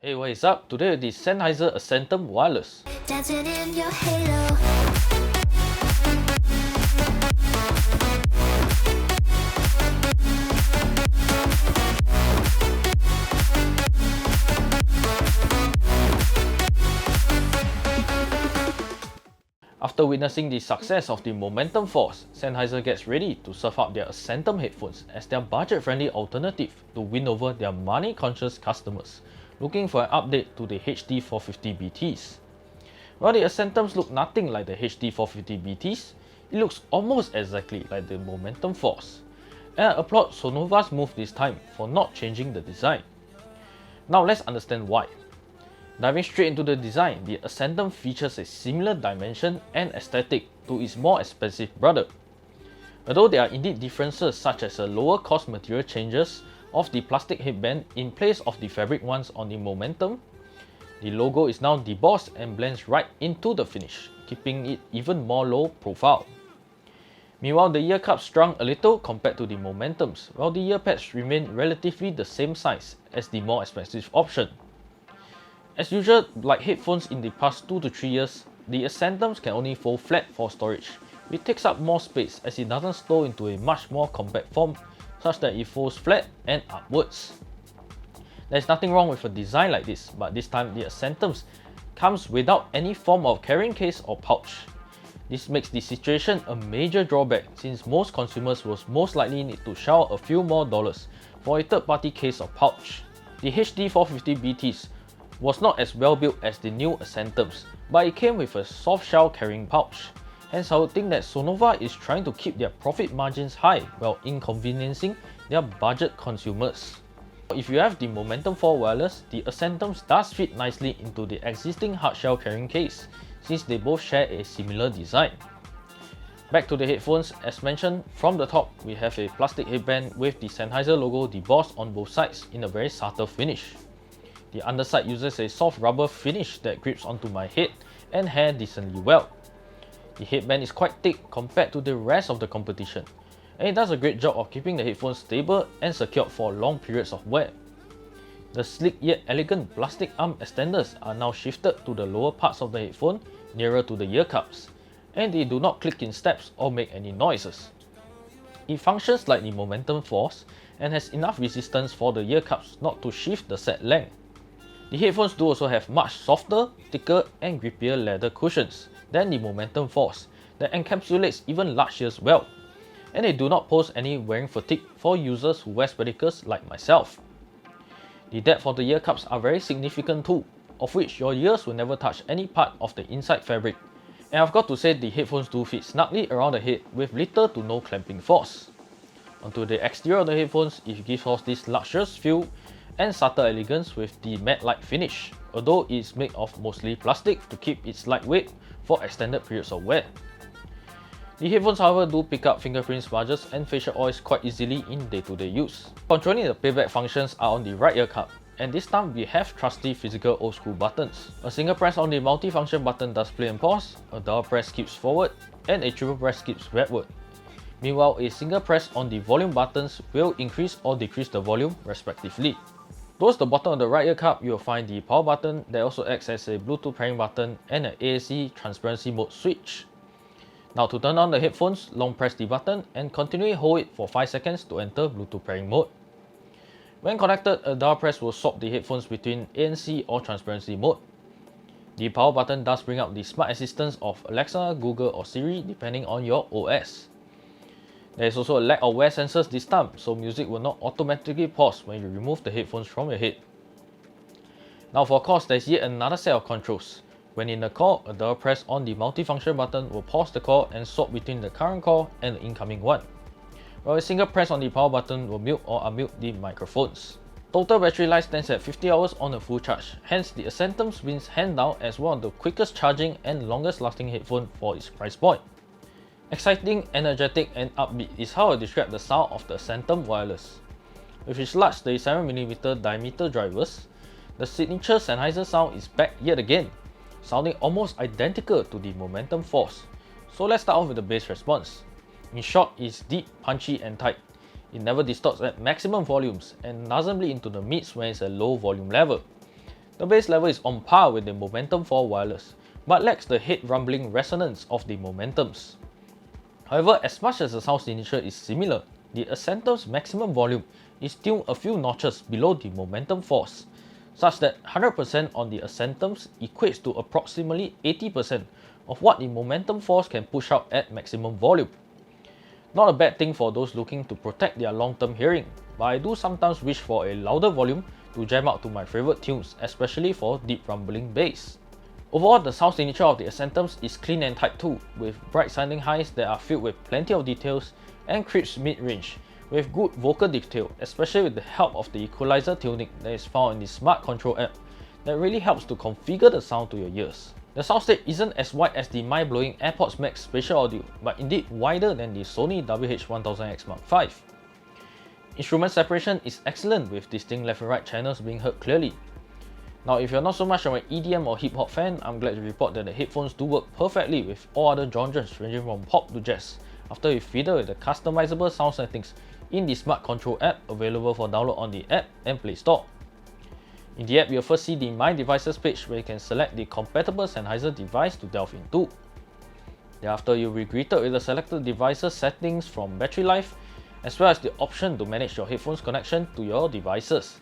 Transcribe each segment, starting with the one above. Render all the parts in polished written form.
Hey, what is up? Today with the Sennheiser Accentum wireless. Dancing in your halo. After witnessing the success of the Momentum Force, Sennheiser gets ready to serve up their Accentum headphones as their budget-friendly alternative to win over their money-conscious customers looking for an update to the HD450BTs. While the Accentums look nothing like the HD450BTs, it looks almost exactly like the Momentum Force. And I applaud Sonova's move this time for not changing the design. Now let's understand why. Diving straight into the design, the Accentum features a similar dimension and aesthetic to its more expensive brother. Although there are indeed differences such as a lower cost material changes of the plastic headband in place of the fabric ones on the Momentum, the logo is now debossed and blends right into the finish, keeping it even more low profile. Meanwhile, the ear cups shrunk a little compared to the Momentums, while the ear pads remain relatively the same size as the more expensive option. As usual, like headphones in the past 2 to 3 years, the Accentums can only fold flat for storage, which takes up more space as it doesn't stow into a much more compact form such that it folds flat and upwards. There's nothing wrong with a design like this, but this time the Accentums comes without any form of carrying case or pouch. This makes the situation a major drawback since most consumers will most likely need to shell a few more dollars for a third-party case or pouch. The HD450BTs was not as well built as the new Accentums, but it came with a soft shell carrying pouch. Hence, I would think that Sonova is trying to keep their profit margins high while inconveniencing their budget consumers. If you have the Momentum 4 wireless, the Accentums does fit nicely into the existing hard shell carrying case, since they both share a similar design. Back to the headphones, as mentioned, from the top we have a plastic headband with the Sennheiser logo debossed on both sides in a very subtle finish. The underside uses a soft rubber finish that grips onto my head and hair decently well. The headband is quite thick compared to the rest of the competition, and it does a great job of keeping the headphones stable and secured for long periods of wear. The sleek yet elegant plastic arm extenders are now shifted to the lower parts of the headphone nearer to the ear cups, and they do not click in steps or make any noises. It functions like the Momentum Force and has enough resistance for the ear cups not to shift the set length. The headphones do also have much softer, thicker and grippier leather cushions than the Momentum Force that encapsulates even large ears well, and they do not pose any wearing fatigue for users who wear spectacles like myself. The depth of the ear cups are very significant too, of which your ears will never touch any part of the inside fabric, and I've got to say the headphones do fit snugly around the head with little to no clamping force. Onto the exterior of the headphones, it gives off this luxurious feel and subtle elegance with the matte-like finish, although it is made of mostly plastic to keep its lightweight for extended periods of wear. The headphones however do pick up fingerprint smudges and facial oils quite easily in day-to-day use. Controlling the playback functions are on the right ear cup, and this time we have trusty physical old school buttons. A single press on the multi-function button does play and pause, a double press keeps forward, and a triple press keeps backward. Meanwhile, a single press on the volume buttons will increase or decrease the volume respectively. Towards the bottom of the right ear cup, you will find the power button that also acts as a Bluetooth pairing button and an AAC transparency mode switch. Now to turn on the headphones, long press the button and continually hold it for 5 seconds to enter Bluetooth pairing mode. When connected, a double press will swap the headphones between ANC or transparency mode. The power button does bring up the smart assistants of Alexa, Google or Siri depending on your OS. There is also a lack of wear sensors this time, so music will not automatically pause when you remove the headphones from your head. Now for calls, there is yet another set of controls. When in a call, a double press on the multifunction button will pause the call and swap between the current call and the incoming one, while a single press on the power button will mute or unmute the microphones. Total battery life stands at 50 hours on a full charge, hence the Accentums wins hand down as one of the quickest charging and longest lasting headphone for its price point. Exciting, energetic and upbeat is how I describe the sound of the Accentum wireless. With its large 37mm diameter drivers, the signature Sennheiser sound is back yet again, sounding almost identical to the Momentum Force. So let's start off with the bass response. In short, it's deep, punchy and tight. It never distorts at maximum volumes and doesn't bleed into the mids when it's a low volume level. The bass level is on par with the Momentum 4 wireless, but lacks the head rumbling resonance of the Momentums. However, as much as the sound signature is similar, the Accentum's maximum volume is still a few notches below the Momentum 4's, such that 100% on the Accentums equates to approximately 80% of what the Momentum 4's can push out at maximum volume. Not a bad thing for those looking to protect their long-term hearing, but I do sometimes wish for a louder volume to jam out to my favorite tunes, especially for deep rumbling bass. Overall, the sound signature of the Accentums is clean and tight too, with bright sounding highs that are filled with plenty of details and crisp mid-range, with good vocal detail, especially with the help of the equalizer tuning that is found in the Smart Control app that really helps to configure the sound to your ears. The soundstage isn't as wide as the mind-blowing AirPods Max spatial audio, but indeed wider than the Sony WH-1000X Mark V. Instrument separation is excellent with distinct left and right channels being heard clearly. Now, if you're not so much of an EDM or hip hop fan, I'm glad to report that the headphones do work perfectly with all other genres ranging from pop to jazz, after you fiddle with the customizable sound settings in the Smart Control app available for download on the app and Play Store. In the app, you'll first see the My Devices page where you can select the compatible Sennheiser device to delve into. Thereafter, you'll be greeted with the selected devices settings from battery life, as well as the option to manage your headphones connection to your devices.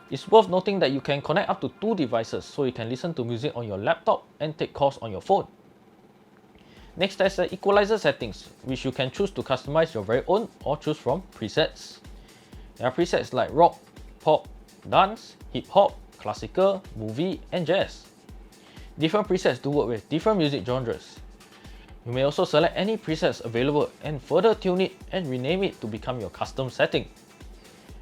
It's worth noting that you can connect up to 2 devices, so you can listen to music on your laptop and take calls on your phone. Next, there's the equalizer settings, which you can choose to customize your very own or choose from presets. There are presets like rock, pop, dance, hip hop, classical, movie, and jazz. Different presets do work with different music genres. You may also select any presets available and further tune it and rename it to become your custom setting.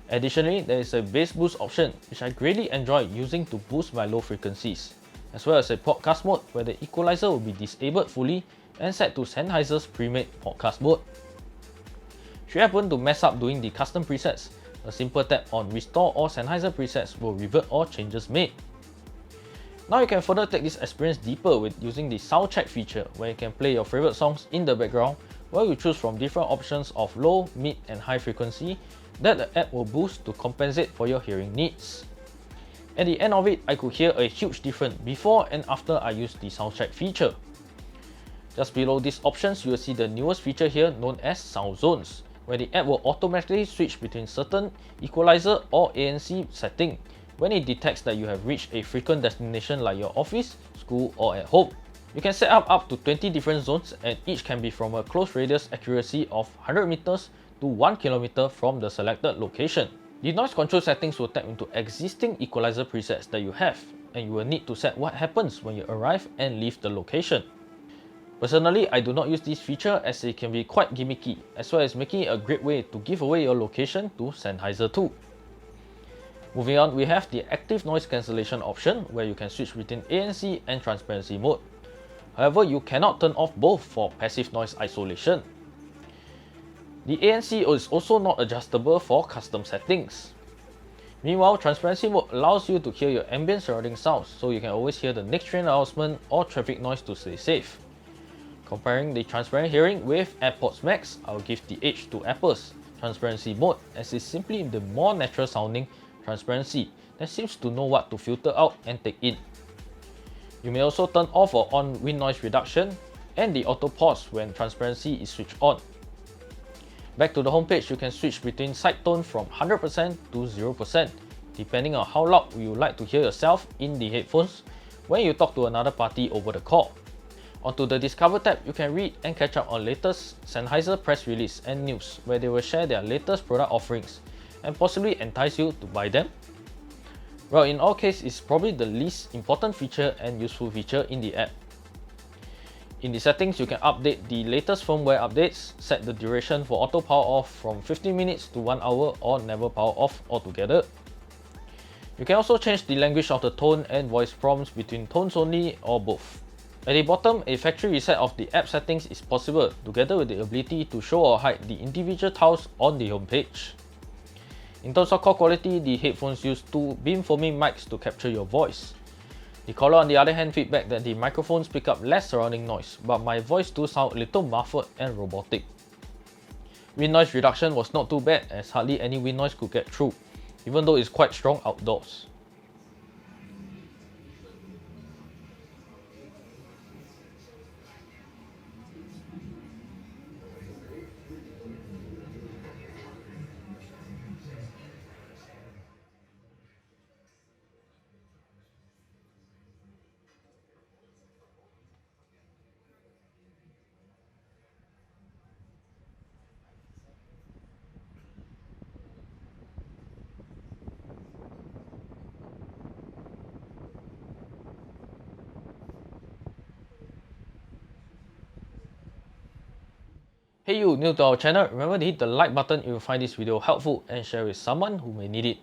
Additionally, there is a bass boost option, which I greatly enjoy using to boost my low frequencies, as well as a podcast mode where the equalizer will be disabled fully and set to Sennheiser's pre-made podcast mode. Should you happen to mess up doing the custom presets, a simple tap on Restore All Sennheiser Presets will revert all changes made. Now you can further take this experience deeper with using the sound check feature, where you can play your favorite songs in the background while you choose from different options of low, mid and high frequency that the app will boost to compensate for your hearing needs. At the end of it, I could hear a huge difference before and after I used the sound check feature. Just below these options, you will see the newest feature here known as Sound Zones, where the app will automatically switch between certain equalizer or ANC setting when it detects that you have reached a frequent destination like your office, school or at home. You can set up to 20 different zones, and each can be from a close radius accuracy of 100 meters to 1 kilometer from the selected location. The noise control settings will tap into existing equalizer presets that you have, and you will need to set what happens when you arrive and leave the location. Personally, I do not use this feature as it can be quite gimmicky, as well as making it a great way to give away your location to Sennheiser too. Moving on, we have the active noise cancellation option, where you can switch between ANC and transparency mode. However, you cannot turn off both for passive noise isolation. The ANC is also not adjustable for custom settings. Meanwhile, transparency mode allows you to hear your ambient surrounding sounds, so you can always hear the next train announcement or traffic noise to stay safe. Comparing the transparent hearing with AirPods Max, I will give the edge to Apple's transparency mode, as it's simply the more natural sounding transparency that seems to know what to filter out and take in. You may also turn off or on wind noise reduction and the auto pause when transparency is switched on. Back to the homepage, you can switch between side tone from 100% to 0%, depending on how loud you would like to hear yourself in the headphones when you talk to another party over the call. Onto the Discover tab, you can read and catch up on latest Sennheiser press release and news, where they will share their latest product offerings and possibly entice you to buy them. Well, in all cases, it's probably the least important feature and useful feature in the app. In the settings, you can update the latest firmware updates, set the duration for auto power off from 15 minutes to 1 hour or never power off altogether. You can also change the language of the tone and voice prompts between tones only or both. At the bottom, a factory reset of the app settings is possible, together with the ability to show or hide the individual tiles on the homepage. In terms of call quality, the headphones use 2 beamforming mics to capture your voice. The caller on the other hand feedback that the microphones pick up less surrounding noise, but my voice do sound a little muffled and robotic. Wind noise reduction was not too bad, as hardly any wind noise could get through, even though it's quite strong outdoors. Hey you, new to our channel, remember to hit the like button if you find this video helpful and share with someone who may need it.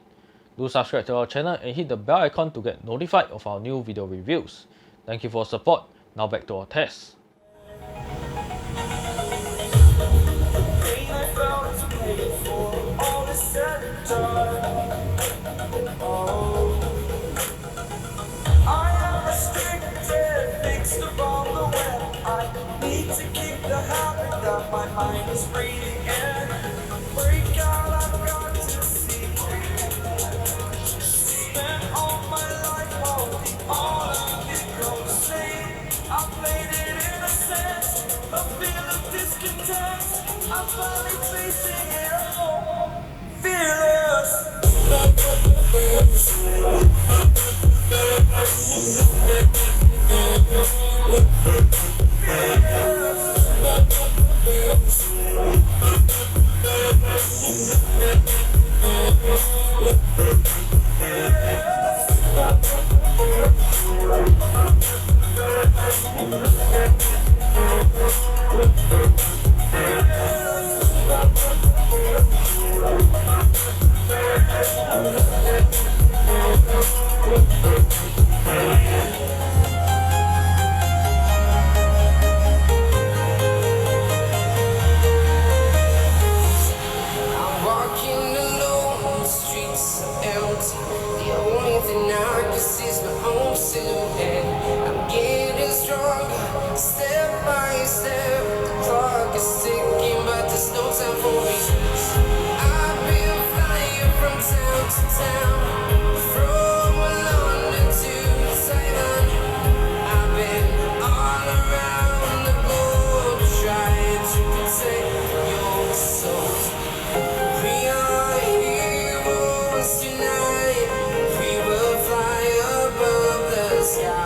Do subscribe to our channel and hit the bell icon to get notified of our new video reviews. Thank you for your support. Now back to our test. My mind is breathing in. Break out, I've got to see. Spent all my life holding all of it closely. I played it innocent, a feel of discontent. I'm finally facing it all. Fearless. Tonight we will fly above the sky.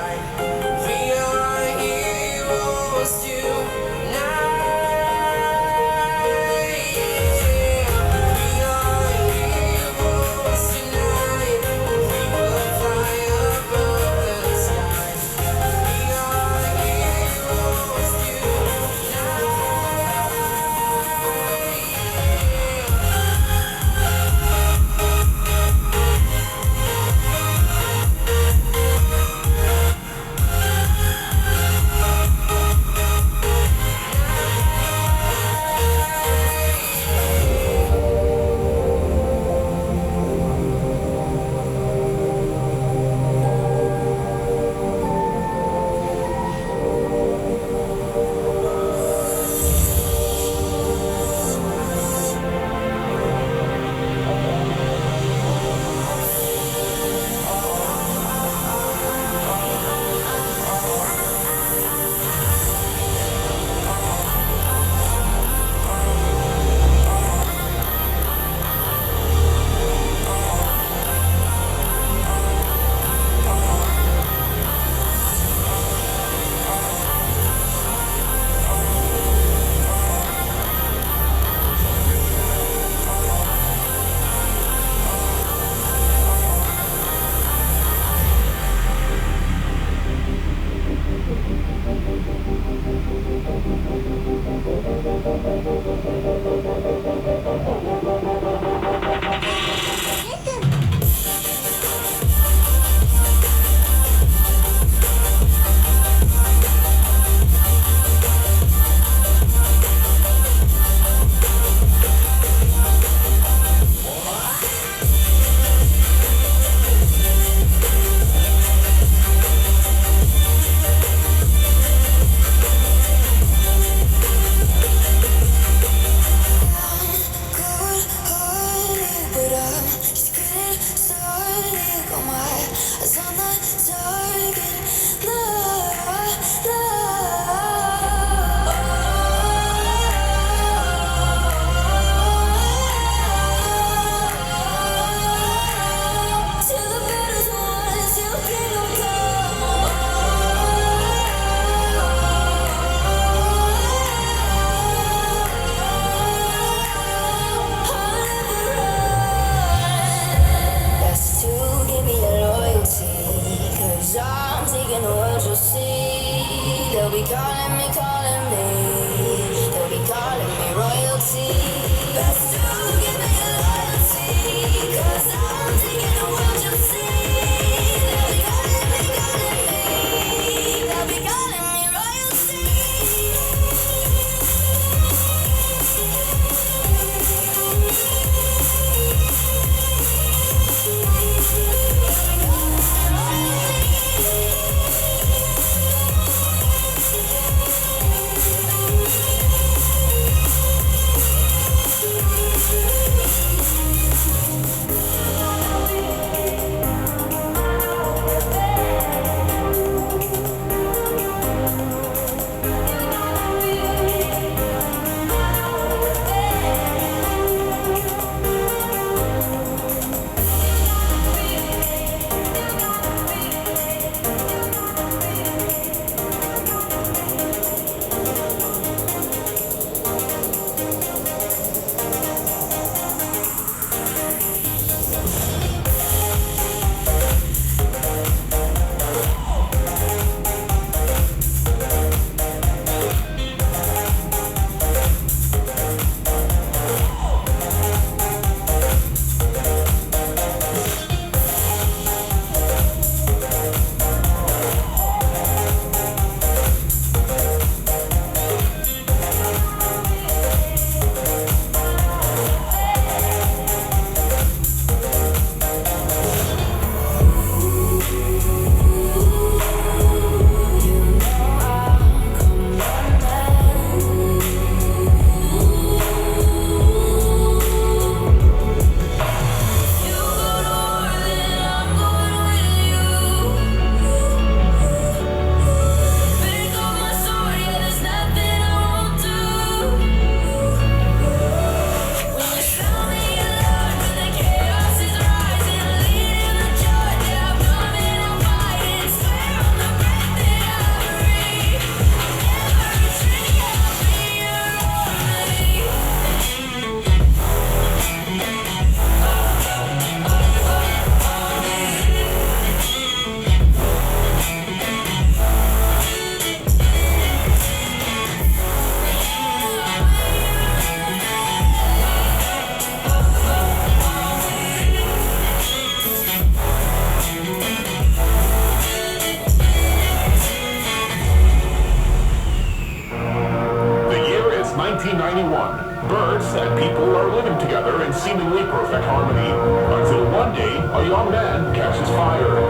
Birds and people are living together in seemingly perfect harmony, until one day a young man catches fire.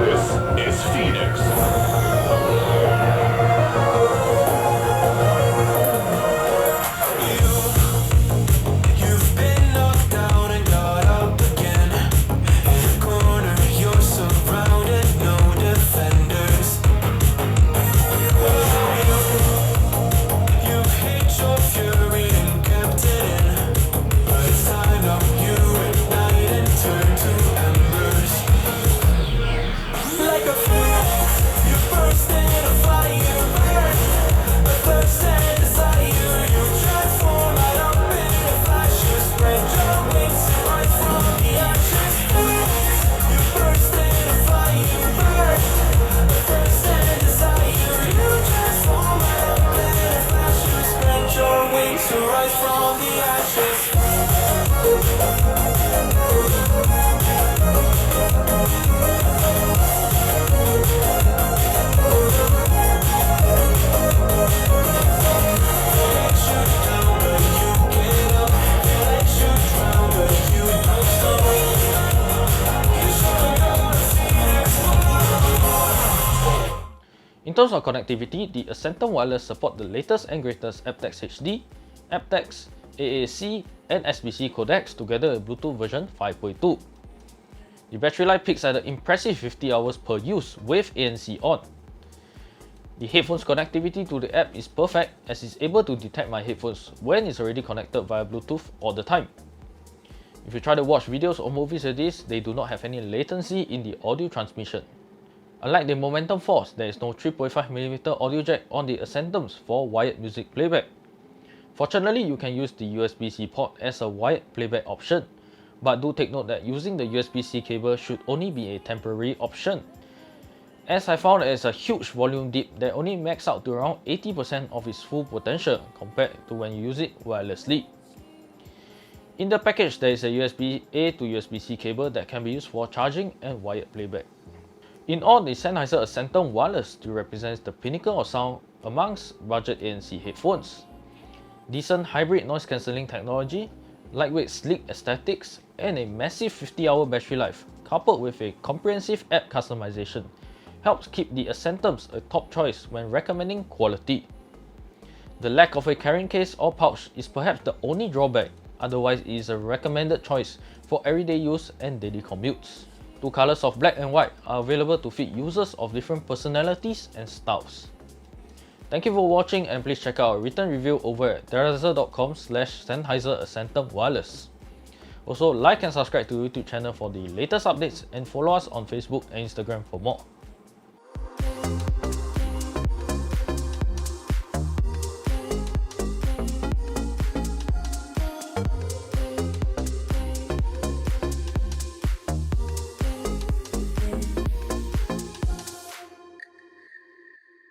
This is Phoenix. You've been knocked down and got up again. In a corner, you're surrounded, no defenders. You've hid your fury and kept it in, but it's time now you ignite and turn to embers. Like a phoenix, you burst into fire, burn, a thirst and desire. You transform right up in a flash, you spread your wings right from the ashes. You burst into fire, burn, a thirst and desire. You transform right up in a flash, you spread your wings right from the ashes. In terms of connectivity, the Accentum Wireless support the latest and greatest aptX HD, aptX, AAC, and SBC codecs together with Bluetooth version 5.2. The battery life peaks at an impressive 50 hours per use with ANC on. The headphones connectivity to the app is perfect as it's able to detect my headphones when it's already connected via Bluetooth all the time. If you try to watch videos or movies with this, they do not have any latency in the audio transmission. Unlike the Momentum Force, there is no 3.5mm audio jack on the Accentums for wired music playback. Fortunately, you can use the USB-C port as a wired playback option, but do take note that using the USB-C cable should only be a temporary option, as I found there is a huge volume dip that only max out to around 80% of its full potential compared to when you use it wirelessly. In the package, there is a USB-A to USB-C cable that can be used for charging and wired playback. In all, the Sennheiser Accentum Wireless still represents the pinnacle of sound amongst budget ANC headphones. Decent hybrid noise cancelling technology, lightweight sleek aesthetics, and a massive 50-hour battery life, coupled with a comprehensive app customization, helps keep the Accentums a top choice when recommending quality. The lack of a carrying case or pouch is perhaps the only drawback, otherwise it is a recommended choice for everyday use and daily commutes. Two colors of black and white are available to fit users of different personalities and styles. Thank you for watching, and please check out our written review over at daradiser.com/Sennheiser Accentum Wireless. Also, like and subscribe to the YouTube channel for the latest updates and follow us on Facebook and Instagram for more.